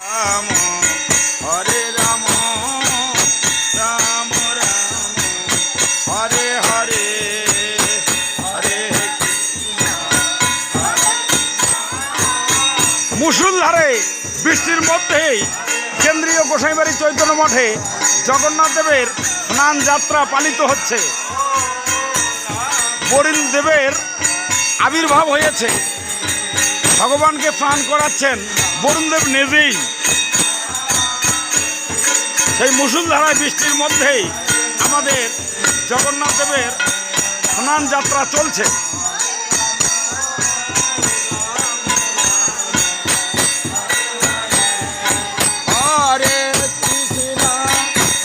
রাম হরে রাম রাম রাম হরে হরে হরে মুষলধারে বৃষ্টির মধ্যেই কেন্দ্রীয় গোসাইবাড়ি চৈতন্য মঠে জগন্নাথ দেবের স্নান যাত্রা পালিত হচ্ছে। বরুণ দেবের আবির্ভাব হয়েছে, ভগবানকে স্নান করাচ্ছেন বরুণ দেব নিজেই। সেই মুষলধারায় বৃষ্টির মধ্যেই আমাদের জগন্নাথ দেবের স্নান যাত্রা চলছে। হরে কৃষ্ণ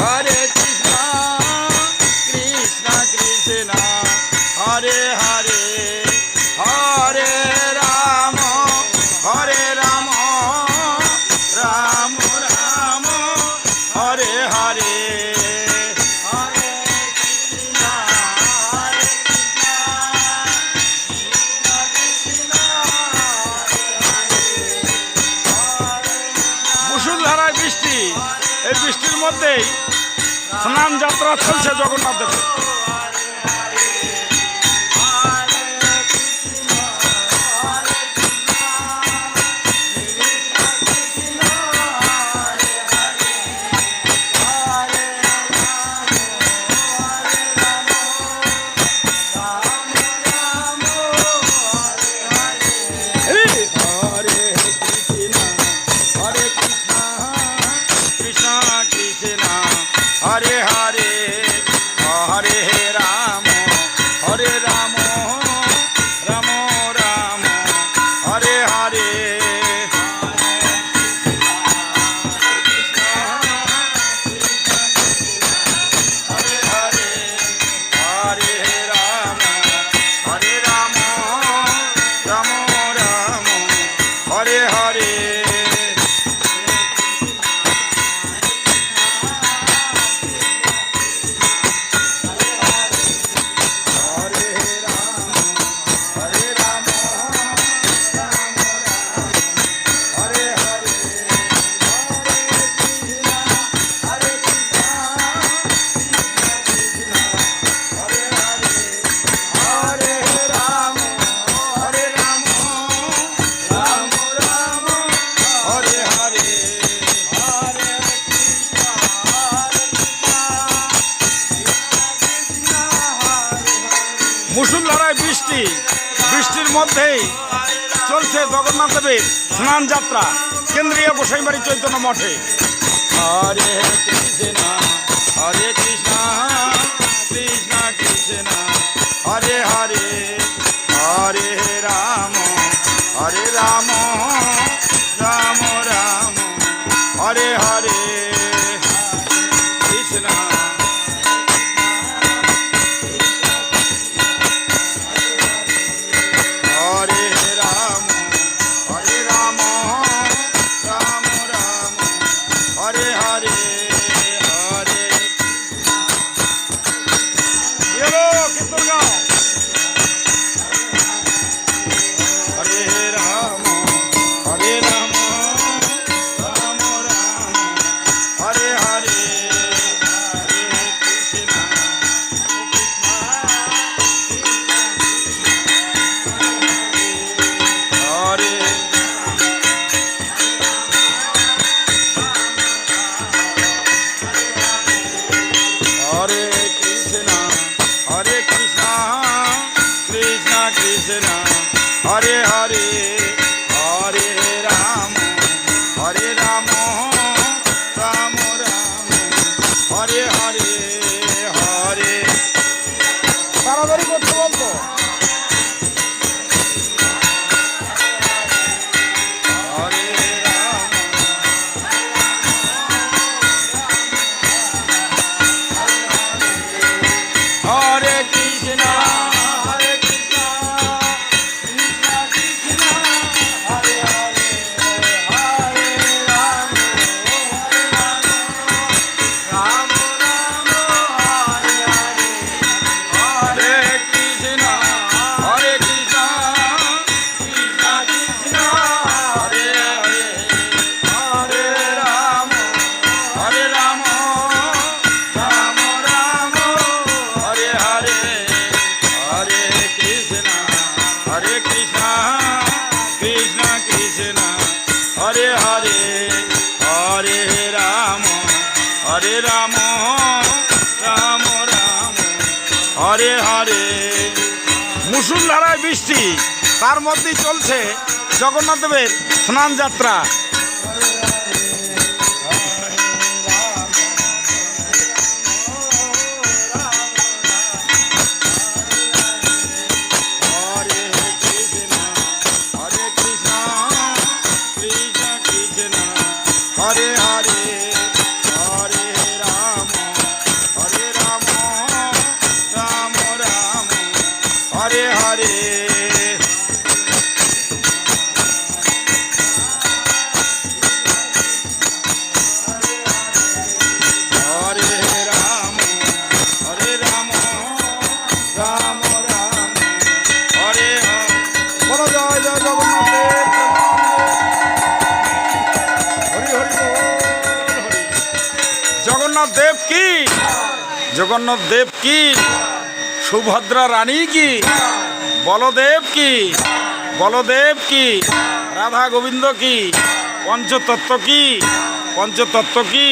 হরে কৃষ্ণ কৃষ্ণ কৃষ্ণ হরে হরে হরে রাম হরে রাম রাম রাম হরে হরে হরে কৃষ্ণ হরে কৃষ্ণ মুষলধারায় বৃষ্টি, এই বৃষ্টির মধ্যেই স্নান যাত্রা চলছে জগন্নাথ দেবের। हरे हरे हरे राम हरे राम राम राम हरे हरे हरे हरे हरे राम हरे राम राम राम हरे हरे মুষলধারায় বৃষ্টি, বৃষ্টির মধ্যেই চলছে জগন্নাথ দেবের স্নান যাত্রা কেন্দ্রীয় গোসাইবাড়ি চৈতন্য মঠে। হরে কৃষ্ণ হরে কৃষ্ণ কৃষ্ণ কৃষ্ণ হরে হরে হরে রাম হরে রাম রাম রাম হরে হরে কৃষ্ণ हरे राम राम राम हरे हरे हरे ये लो कीर्तन गाओ। हरे राम হরে হরে রাম হরে রাম রাম রাম হরে হরে। মুষলধারায় বৃষ্টি, তার মধ্যেই চলছে জগন্নাথ দেবের স্নান যাত্রা। হরে হরে হরে রাম হরে রাম রাম রাম হরে হরে। হরে রাম হরে রাম রাম রাম হরে হরে। বলো জয় জয় জগন্নাথ দেব। জগন্নাথ দেব কি, জগন্নাথ দেব কি, সুভদ্রা রানী কি, বলদেব কি, বলদেব কি, রাধা গোবিন্দ কি, পঞ্চতত্ত্ব কি, পঞ্চতত্ত্ব কি।